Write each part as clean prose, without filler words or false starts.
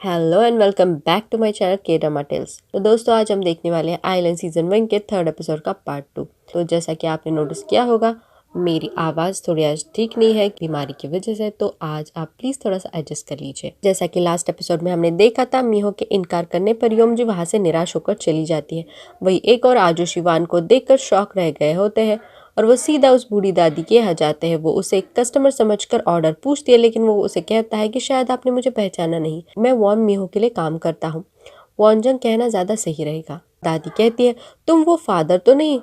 Hello and welcome back to my channel K drama tales. तो दोस्तों आज हम देखने वाले हैं आइलैंड सीजन 1 के 3rd एपिसोड का पार्ट 2। तो जैसा कि आपने नोटिस किया होगा मेरी आवाज़ थोड़ी आज ठीक नहीं है बीमारी की वजह से, तो आज आप प्लीज़ थोड़ा सा एडजस्ट कर लीजिए। जैसा कि लास्ट एपिसोड में हमने देखा था, मीहो के इनकार करने पर योमजी वहाँ से निराश होकर चली जाती है। वही एक और आजू शिवान को देखकर शॉक रह गए होते हैं और वो सीधा उस बूढ़ी दादी के यहाँ जाते हैं। वो उसे एक कस्टमर समझकर ऑर्डर पूछती है, लेकिन वो उसे कहता है कि शायद आपने मुझे पहचाना नहीं, मैं वॉन मीहो के लिए काम करता हूँ। वॉनजंग कहना ज़्यादा सही रहेगा। दादी कहती है तुम वो फादर तो नहीं।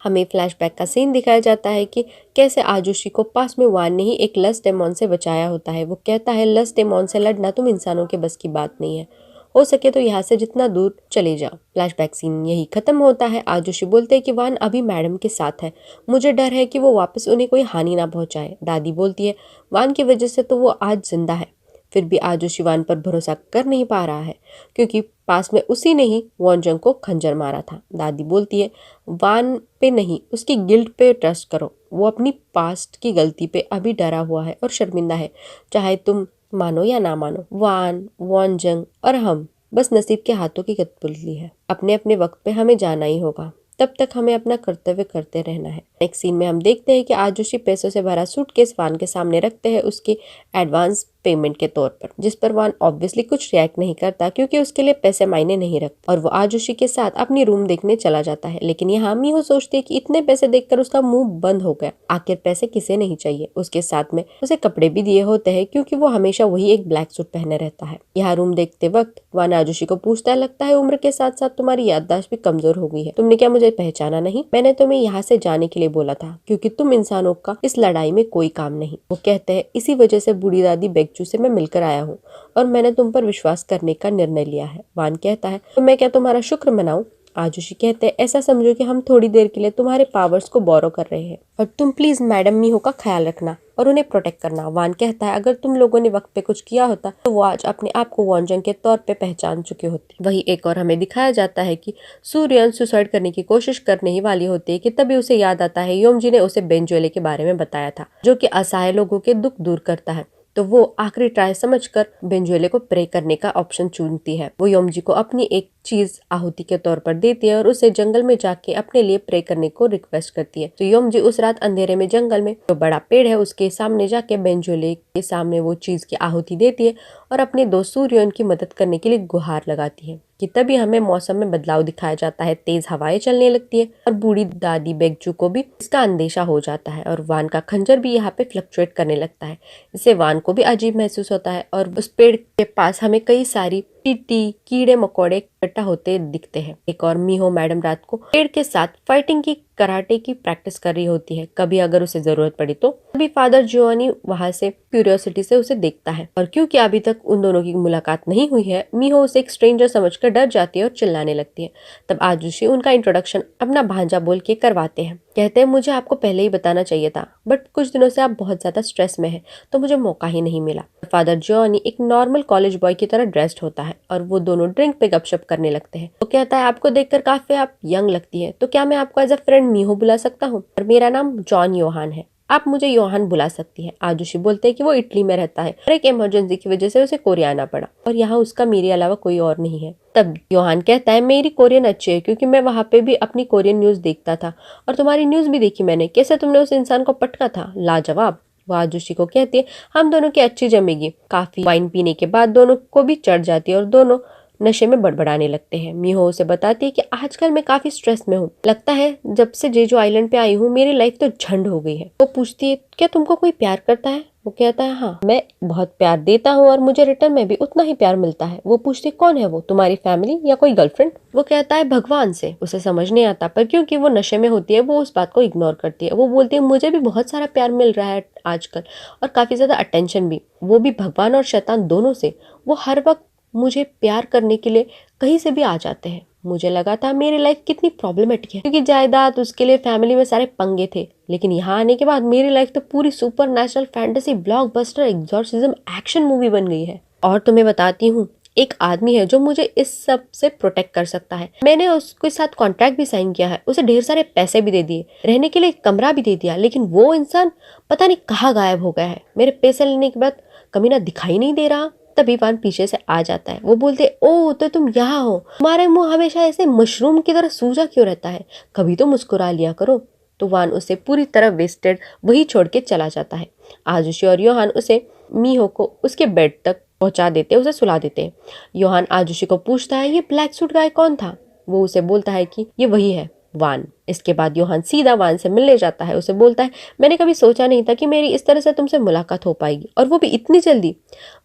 हमें फ्लैशबैक का सीन दिखाया जाता है कि कैसे आजुशी को पास में वान ने ही एक लस्ट डेमॉन से बचाया होता है। वो कहता है लस्ट डेमॉन से लड़ना तुम इंसानों के बस की बात नहीं है, हो सके तो यहाँ से जितना दूर चले जाओ। फ्लैशबैक सीन यही खत्म होता है। आजुशी बोलते हैं कि वान अभी मैडम के साथ है, मुझे डर है कि वो वापस उन्हें कोई हानि ना पहुंचाए। दादी बोलती है वान की वजह से तो वो आज जिंदा है। फिर भी आजुशी वान पर भरोसा कर नहीं पा रहा है क्योंकि पास में उसी ने ही वॉनजंग को खंजर मारा था। दादी बोलती है वान पे नहीं, उसकी गिल्ट पे ट्रस्ट करो। वो अपनी पास्ट की गलती पे अभी डरा हुआ है और शर्मिंदा है, चाहे तुम मानो या ना मानो। वान, वॉनजंग और हम बस नसीब के हाथों की कठपुतली है। अपने अपने वक्त पे हमें जाना ही होगा, तब तक हमें अपना कर्तव्य करते रहना है। नेक्स्ट सीन में हम देखते हैं कि आजुशी पैसों से भरा सूटकेस वान के सामने रखते हैं उसके एडवांस पेमेंट के तौर पर, जिस पर वान ऑब्वियसली कुछ रिएक्ट नहीं करता क्योंकि उसके लिए पैसे मायने नहीं रखते और वो आजुशी के साथ अपनी रूम देखने चला जाता है। लेकिन यहाँ मीहो सोचती है कि इतने पैसे देखकर उसका मुंह बंद हो गया। आखिर पैसे किसे नहीं चाहिए। उसके साथ में उसे कपड़े भी दिए होते हैं क्योंकि वो हमेशा वही एक ब्लैक सूट पहने रहता है। यहाँ रूम देखते वक्त वान आजुशी को पूछता है लगता है उम्र के साथ साथ तुम्हारी याददाश्त भी कमजोर हो गई है, तुमने क्या मुझे पहचाना नहीं? मैंने तुम्हें यहाँ से जाने के लिए बोला था क्योंकि तुम इंसानों का इस लड़ाई में कोई काम नहीं। वो कहते हैं इसी वजह से बूढ़ी दादी बेगचू से मैं मिलकर आया हूँ और मैंने तुम पर विश्वास करने का निर्णय लिया है। वान कहता है तो मैं क्या तुम्हारा शुक्र मनाऊं? आजुशी कहते हैं ऐसा समझो कि हम थोड़ी देर के लिए तुम्हारे पावर्स को बोरो कर रहे हैं और तुम प्लीज मैडम मीहो का ख्याल रखना और उन्हें प्रोटेक्ट करना। वान कहता है अगर तुम लोगों ने वक्त पे कुछ किया होता तो वो आज अपने आप को वॉनजंग के तौर पे पहचान चुके होते। वही एक और हमें दिखाया जाता है कि सूर्यन सुसाइड करने की कोशिश करने ही वाली होती है कि तभी उसे याद आता है योमजी ने उसे बेंजुएले के बारे में बताया था, जो कि असहाय लोगों के दुख दूर करता है। तो वो आखिरी ट्राई समझकर बेंजुएले को प्रे करने का ऑप्शन चुनती है। वो योमजी को अपनी एक चीज आहुति के तौर पर देती है और उसे जंगल में जाके अपने लिए प्रे करने को रिक्वेस्ट करती है। तो योमजी उस रात अंधेरे में जंगल में जो बड़ा पेड़ है उसके सामने जाके बेंजुएले के सामने वो चीज की आहुति देती है और अपने दोस्त सूर्यन की मदद करने के लिए गुहार लगाती है कि तभी हमें मौसम में बदलाव दिखाया जाता है। तेज हवाएं चलने लगती है और बूढ़ी दादी बेगचू को भी इसका अंदेशा हो जाता है और वान का खंजर भी यहाँ पे फ्लक्चुएट करने लगता है। इससे वान को भी अजीब महसूस होता है और उस पेड़ के पास हमें कई सारी टीटी कीड़े मकोड़े इकट्ठा होते दिखते हैं। एक और मीहो मैडम रात को पेड़ के साथ फाइटिंग की कराटे की प्रैक्टिस कर रही होती है, कभी अगर उसे जरूरत पड़ी तो। अभी फादर जियोनी वहां से क्यूरियोसिटी से उसे देखता है और क्योंकि अभी तक उन दोनों की मुलाकात नहीं हुई है, मीहो उसे एक स्ट्रेंजर समझकर डर जाती है और चिल्लाने लगती है। तब आजुशी उनका इंट्रोडक्शन अपना भांजा बोल के करवाते हैं। कहते हैं मुझे आपको पहले ही बताना चाहिए था, बट कुछ दिनों से आप बहुत ज्यादा स्ट्रेस में हैं तो मुझे मौका ही नहीं मिला। फादर जॉनी एक नॉर्मल कॉलेज बॉय की तरह ड्रेस्ड होता है और वो दोनों ड्रिंक पे गपशप करने लगते हैं। वो कहता है आपको देखकर काफी आप यंग लगती है, तो क्या मैं आपको एज अ फ्रेंड मीहो बुला सकता हूँ? और मेरा नाम जॉन योहान है, आप मुझे योहान बुला सकती है। आजुशी बोलते हैं कि वो इटली में रहता है और एक इमरजेंसी की वजह से उसे कोरिया आना पड़ा और यहाँ उसका मेरे अलावा कोई और नहीं है। तब योहान कहता है मेरी कोरियन अच्छी है क्योंकि मैं वहाँ पे भी अपनी कोरियन न्यूज देखता था और तुम्हारी न्यूज भी देखी मैंने, कैसे तुमने उस इंसान को पटका था, लाजवाब। वो आजुशी को कहती है हम दोनों की अच्छी जमेगी। काफी वाइन पीने के बाद दोनों को भी चढ़ जाती है और दोनों नशे में बड़बड़ाने लगते हैं। मीहो उसे बताती है कि आजकल मैं काफी स्ट्रेस में हूँ, लगता है जब से जेजू आइलैंड पे आई हूँ मेरी लाइफ तो झंड हो गई है। वो पूछती है क्या तुमको कोई प्यार करता है? वो कहता है हाँ, मैं बहुत प्यार देता हूँ और मुझे रिटर्न में भी उतना ही प्यार मिलता है। वो पूछती है कौन है वो, तुम्हारी फैमिली या कोई गर्लफ्रेंड? वो कहता है भगवान से। उसे समझ नहीं आता पर क्योंकि वो नशे में होती है वो उस बात को इग्नोर करती है। वो बोलती है मुझे भी बहुत सारा प्यार मिल रहा है आजकल और काफी ज्यादा अटेंशन भी, वो भी भगवान और शैतान दोनों से। वो हर वक्त मुझे प्यार करने के लिए कहीं से भी आ जाते हैं। मुझे लगा था मेरी लाइफ कितनी प्रॉब्लमेटिक है क्योंकि जायदाद, उसके लिए फैमिली में सारे पंगे थे, लेकिन यहाँ आने के बाद मेरी लाइफ तो पूरी super natural fantasy blockbuster exorcism action movie बन गई है। और तुम्हें बताती हूँ एक आदमी है जो मुझे इस सब से प्रोटेक्ट कर सकता है। मैंने उसके साथ कॉन्ट्रैक्ट भी साइन किया है, उसे ढेर सारे पैसे भी दे दिए, रहने के लिए एक कमरा भी दे दिया, लेकिन वो इंसान पता नहीं कहाँ गायब हो गया है। मेरे पैसे लेने के बाद कमीना दिखाई नहीं दे रहा। तभी वान पीछे से आ जाता है। वो बोलते ओ तो तुम यहाँ हो, तुम्हारा मुंह हमेशा ऐसे मशरूम की तरह सूजा क्यों रहता है, कभी तो मुस्कुरा लिया करो। तो वान उसे पूरी तरह वेस्टेड वही छोड़ के चला जाता है। आजुशी और योहान उसे मीहो को उसके बेड तक पहुंचा देते, उसे सुला देते हैं। योहान आजुशी को पूछता है ये ब्लैक सूट गाय कौन था। वो उसे बोलता है कि ये वही है वान। इसके बाद योहान सीधा वान से मिलने जाता है। उसे बोलता है मैंने कभी सोचा नहीं था कि मेरी इस तरह से तुमसे मुलाकात हो पाएगी, और वो भी इतनी जल्दी।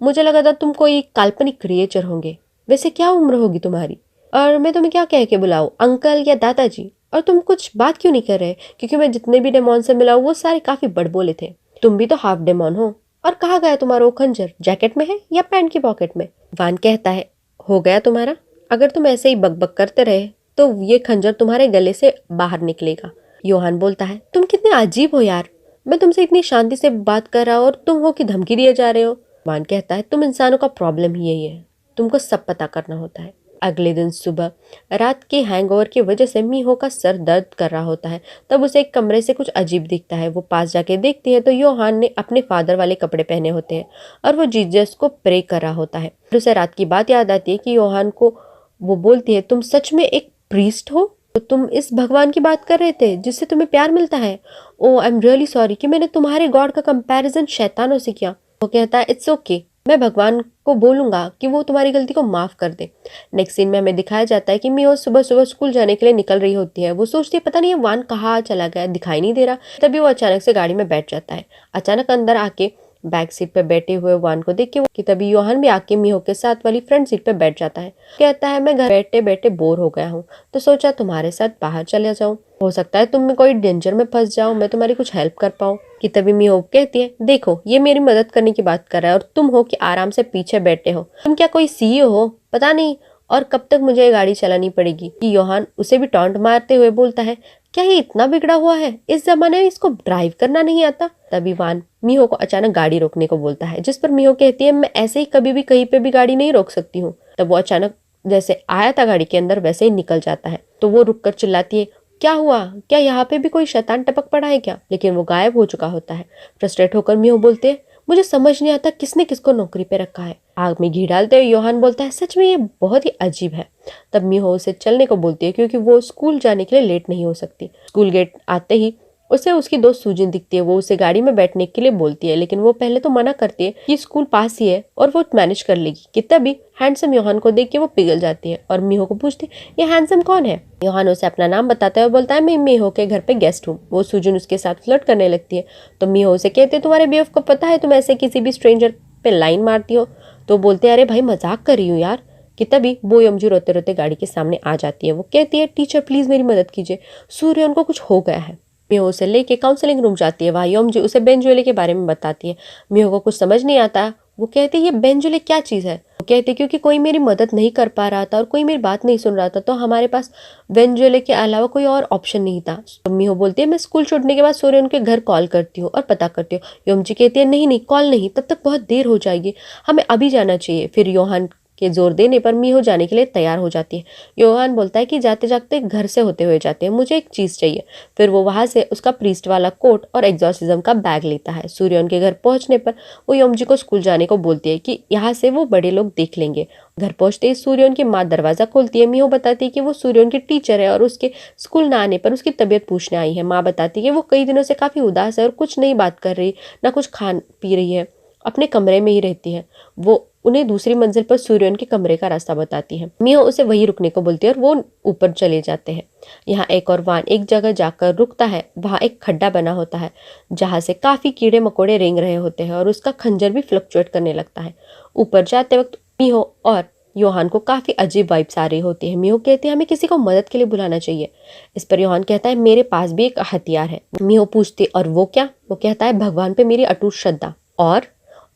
मुझे लगा था तुम कोई काल्पनिक क्रिएचर होंगे। वैसे क्या उम्र होगी तुम्हारी, और मैं तुम्हें क्या कह के बुलाऊं, अंकल या दादाजी? और तुम कुछ बात क्यों नहीं कर रहे? क्योंकि मैं जितने भी डेमोन से मिला हूं वो सारे काफी बड़बोले थे। तुम भी तो हाफ डेमोन हो। और कहाँ गया तुम्हारा वो खंजर, जैकेट में है या पैंट की पॉकेट में? वान कहता है हो गया तुम्हारा, अगर तुम ऐसे ही बकबक करते रहे तो ये खंजर तुम्हारे गले से बाहर निकलेगा। योहान बोलता है तुम कितने अजीब हो यार, मैं तुमसे इतनी शांति से बात कर रहा हूँ और तुम हो कि धमकी दिए जा रहे हो। वान कहता है तुम इंसानों का प्रॉब्लम ही यही है, तुमको सब पता करना होता है। अगले दिन सुबह रात के हैंगओवर की वजह से मीहो का सर दर्द कर रहा होता है। तब उसे एक कमरे से कुछ अजीब दिखता है। वो पास जाके देखती है तो योहान ने अपने फादर वाले कपड़े पहने होते हैं और वो जीसस को प्रे कर रहा होता है। फिर उसे रात की बात याद आती है कि योहान को वो बोलती है तुम सच में एक प्रीस्ट हो, तो तुम इस भगवान की बात कर रहे थे जिससे तुम्हें प्यार मिलता है। ओ आई एम रियली सॉरी कि मैंने तुम्हारे गॉड का कंपैरिजन शैतानों से किया। वो कहता है इट्स ओके, मैं भगवान को बोलूंगा कि वो तुम्हारी गलती को माफ कर दे। नेक्स्ट सीन में हमें दिखाया जाता है कि मीहो सुबह सुबह स्कूल जाने के लिए निकल रही होती है। वो सोचती है पता नहीं ये वान कहाँ चला गया, दिखाई नहीं दे रहा। तभी वो अचानक से गाड़ी में बैठ जाता है। अचानक अंदर आके बैक सीट पे बैठे हुए वान को देख के कि तभी योहान भी आके मीहो के साथ वाली फ्रंट सीट पे बैठ जाता है। कहता है मैं घर बैठे बैठे बोर हो गया हूँ, तो सोचा तुम्हारे साथ बाहर चले जाऊं, हो सकता है तुम में कोई डेंजर में फंस जाओ, मैं तुम्हारी कुछ हेल्प कर पाऊँ। कि तभी मीहो कहती है देखो ये मेरी मदद करने की बात कर रहा है और तुम हो कि आराम से पीछे बैठे हो, तुम क्या कोई सीईओ हो पता नहीं, और कब तक मुझे ये गाड़ी चलानी पड़ेगी। कि योहान उसे भी टॉन्ट मारते हुए बोलता है क्या ये इतना बिगड़ा हुआ है, इस जमाने में इसको ड्राइव करना नहीं आता। तभी वान मीहो को अचानक गाड़ी रोकने को बोलता है, जिस पर मीहो कहती है मैं ऐसे ही कभी भी कहीं पे भी गाड़ी नहीं रोक सकती हूँ। तब वो अचानक जैसे आया था गाड़ी के अंदर वैसे ही निकल जाता है। तो वो रुक कर चिल्लाती है क्या हुआ, क्या यहाँ पे भी कोई शैतान टपक पड़ा है क्या? लेकिन वो गायब हो चुका होता है। फ्रस्ट्रेट होकर मीहो बोलते है मुझे समझ नहीं आता किसने किसको नौकरी पे रखा है। आग में घी डालते हुए योहान बोलता है सच में ये बहुत ही अजीब है। तब मीहो उसे चलने को बोलती है क्योंकि वो स्कूल जाने के लिए लेट नहीं हो सकती। स्कूल गेट आते ही उसे उसकी दोस्त सूजिन दिखती है। वो उसे गाड़ी में बैठने के लिए बोलती है, लेकिन वो पहले तो मना करती है कि स्कूल पास ही है और वो मैनेज कर लेगी। कि तभी हैंडसम योहान को देख के वो पिघल जाती है और मीहो को पूछती है ये हैंडसम कौन है। योहान उसे अपना नाम बताता है और बोलता है मैं मीहो के घर पे गेस्ट हूँ। वो सूजिन उसके साथ फ्लर्ट करने लगती है। तो मीहो उसे कहते है तुम्हारे बेवकूफ को पता है तुम ऐसे किसी भी स्ट्रेंजर पे लाइन मारती हो। तो बोलते हैं अरे भाई मजाक कर रही हूँ यार। कि तभी वो यमजू रोते रोते गाड़ी के सामने आ जाती है। वो कहती है टीचर प्लीज मेरी मदद कीजिए, सूर्य उनको कुछ हो गया है। मीहो उसे लेके काउंसलिंग रूम जाती है। वहाँ यमजू उसे बेंजुएले के बारे में बताती है। मीहो को कुछ समझ नहीं आता। वो कहती है ये बेंजुएले क्या चीज़ है। वो कहती है क्योंकि कोई मेरी मदद नहीं कर पा रहा था और कोई मेरी बात नहीं सुन रहा था, तो हमारे पास बेंजुएले के अलावा कोई और ऑप्शन नहीं था। तो मीहो बोलती है मैं स्कूल छूटने के बाद सूर्य उनके घर कॉल करती हूँ और पता करती हूँ। यमजू कहती है नहीं नहीं कॉल नहीं, तब तक बहुत देर हो जाएगी, हमें अभी जाना चाहिए। फिर योहान के जोर देने पर मीहो जाने के लिए तैयार हो जाती है। योहान बोलता है कि जाते जाते घर से होते हुए जाते हैं, मुझे एक चीज चाहिए। फिर वो वहां से उसका प्रीस्ट वाला कोट और एग्जॉर्सिज्म का बैग लेता है। सूर्य उनके घर पहुंचने पर वो यमजी को स्कूल जाने को बोलती है कि यहाँ से वो बड़े लोग देख लेंगे। घर पहुंचते ही सूर्य की माँ दरवाजा खोलती है। मीहो बताती है कि वो सूर्य की टीचर है और उसके स्कूल न आने पर उसकी तबीयत पूछने आई है। माँ बताती है कि वो कई दिनों से काफी उदास है और कुछ नहीं बात कर रही, ना कुछ खा पी रही है, अपने कमरे में ही रहती है। वो उन्हें दूसरी मंजिल पर सूर्यन के कमरे का रास्ता बताती है। मीहो उसे वही रुकने को बोलती है और वो ऊपर चले जाते हैं। यहाँ एक और वान एक जगह जाकर रुकता है। वहाँ एक खड्डा बना होता है जहाँ से काफी कीड़े मकोड़े रेंग रहे होते हैं और उसका खंजर भी फ्लक्चुएट करने लगता है। ऊपर जाते वक्त मीहो और योहान को काफी अजीब वाइब्स आ रही होती है। मीहो कहती है हमें किसी को मदद के लिए बुलाना चाहिए। इस पर योहान कहता है मेरे पास भी एक हथियार है। मीहो पूछती और वो क्या? वो कहता है भगवान पे मेरी अटूट श्रद्धा और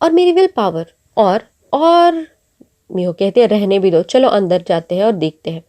मेरी विल पावर और मीहो कहते हैं रहने भी दो, चलो अंदर जाते हैं और देखते हैं।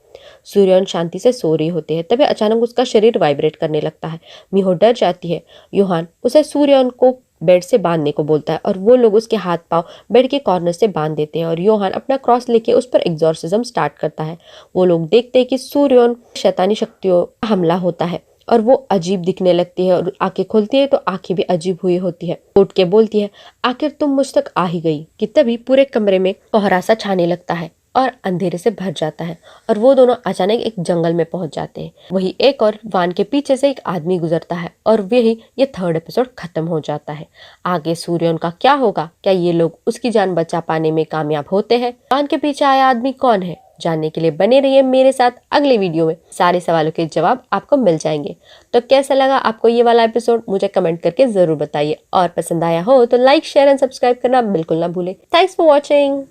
सूर्यन शांति से सो रही होते हैं। तभी अचानक उसका शरीर वाइब्रेट करने लगता है। मीहो डर जाती है। योहान उसे सूर्यन को बेड से बांधने को बोलता है और वो लोग उसके हाथ पांव बेड के कॉर्नर से बांध देते हैं और योहान अपना क्रॉस लेके उस पर एग्जॉर्सिज्म स्टार्ट करता है। वो लोग देखते हैं कि सूर्यन शैतानी शक्तियों का हमला होता है और वो अजीब दिखने लगती है और आंखें खुलती है तो आंखें भी अजीब हुई होती है। उठ के बोलती है, आखिर तुम मुझ तक आ ही गई। कि तभी पूरे कमरे में कोहरा सा छाने लगता है और अंधेरे से भर जाता है और वो दोनों अचानक एक जंगल में पहुंच जाते हैं। वही एक और वान के पीछे से एक आदमी गुजरता है और वही ये 3rd एपिसोड खत्म हो जाता है। आगे सूर्यन का क्या होगा? क्या ये लोग उसकी जान बचा पाने में कामयाब होते हैं? वान के पीछे आया आदमी कौन है? जानने के लिए बने रहिए मेरे साथ। अगले वीडियो में सारे सवालों के जवाब आपको मिल जाएंगे। तो कैसा लगा आपको ये वाला एपिसोड? मुझे कमेंट करके जरूर बताइए और पसंद आया हो तो लाइक शेयर एंड सब्सक्राइब करना बिल्कुल ना भूलें। Thanks for watching.